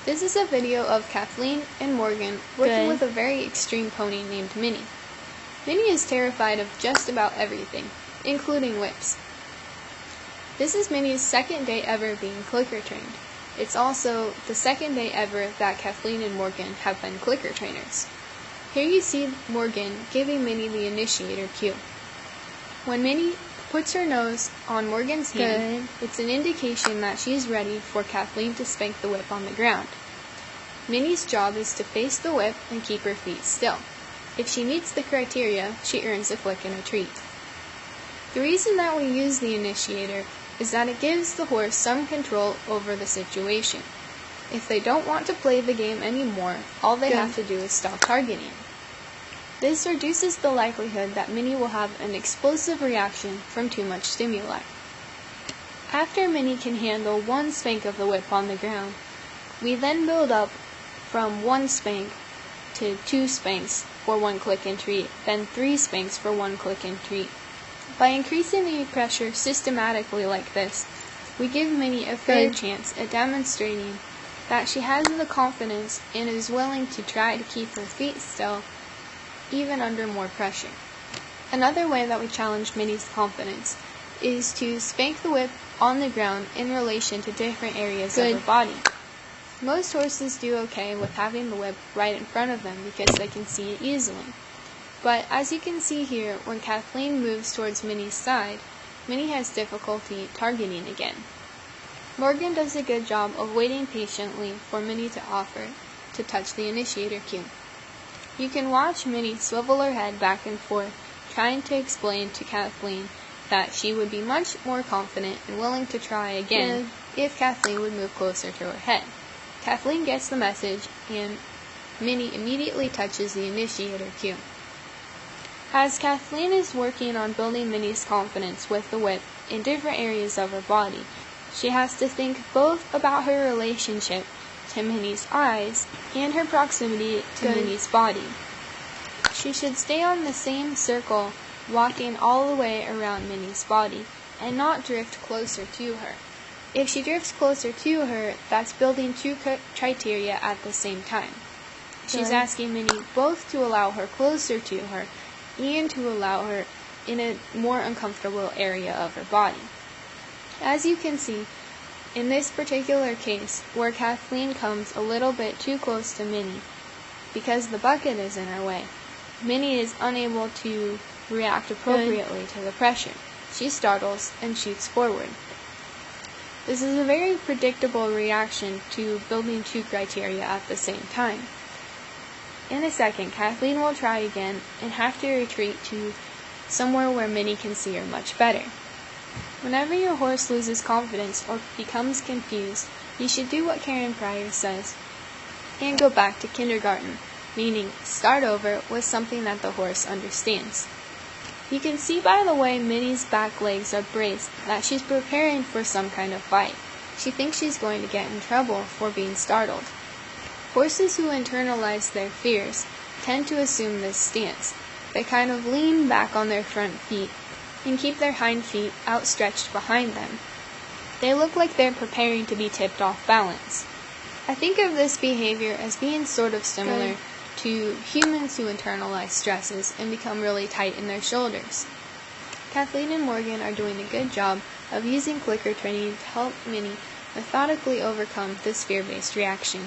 This is a video of Kathleen and Morgan working with a very extreme pony named Minnie. Minnie is terrified of just about everything, including whips. This is Minnie's second day ever being clicker trained. It's also the second day ever that Kathleen and Morgan have been clicker trainers. Here you see Morgan giving Minnie the initiator cue. When Minnie puts her nose on Morgan's hand, it's an indication that she's ready for Kathleen to spank the whip on the ground. Minnie's job is to face the whip and keep her feet still. If she meets the criteria, she earns a click and a treat. The reason that we use the initiator is that it gives the horse some control over the situation. If they don't want to play the game anymore, all they have to do is stop targeting. This reduces the likelihood that Minnie will have an explosive reaction from too much stimuli. After Minnie can handle one spank of the whip on the ground, we then build up from one spank to 2 spanks for 1 click and treat, then 3 spanks for 1 click and treat. By increasing the pressure systematically like this, we give Minnie a fair chance at demonstrating that she has the confidence and is willing to try to keep her feet still even under more pressure. Another way that we challenge Minnie's confidence is to spank the whip on the ground in relation to different areas of her body. Most horses do okay with having the whip right in front of them because they can see it easily. But as you can see here, when Kathleen moves towards Minnie's side, Minnie has difficulty targeting again. Morgan does a good job of waiting patiently for Minnie to offer to touch the initiator cue. You can watch Minnie swivel her head back and forth, trying to explain to Kathleen that she would be much more confident and willing to try again if Kathleen would move closer to her head. Kathleen gets the message, and Minnie immediately touches the initiator cue. As Kathleen is working on building Minnie's confidence with the whip in different areas of her body, she has to think both about her relationship to Minnie's eyes and her proximity to Minnie's body. She should stay on the same circle, walking all the way around Minnie's body, and not drift closer to her. If she drifts closer to her, that's building 2 criteria at the same time. She's asking Minnie both to allow her closer to her and to allow her in a more uncomfortable area of her body. As you can see, in this particular case, where Kathleen comes a little bit too close to Minnie, because the bucket is in her way, Minnie is unable to react appropriately to the pressure. She startles and shoots forward. This is a very predictable reaction to building 2 criteria at the same time. In a second, Kathleen will try again and have to retreat to somewhere where Minnie can see her much better. Whenever your horse loses confidence or becomes confused, you should do what Karen Pryor says and go back to kindergarten, meaning start over with something that the horse understands. You can see by the way Minnie's back legs are braced that she's preparing for some kind of fight. She thinks she's going to get in trouble for being startled. Horses who internalize their fears tend to assume this stance. They kind of lean back on their front feet and keep their hind feet outstretched behind them. They look like they're preparing to be tipped off balance. I think of this behavior as being sort of similar to humans who internalize stresses and become really tight in their shoulders. Kathleen and Morgan are doing a good job of using clicker training to help Minnie methodically overcome this fear-based reaction.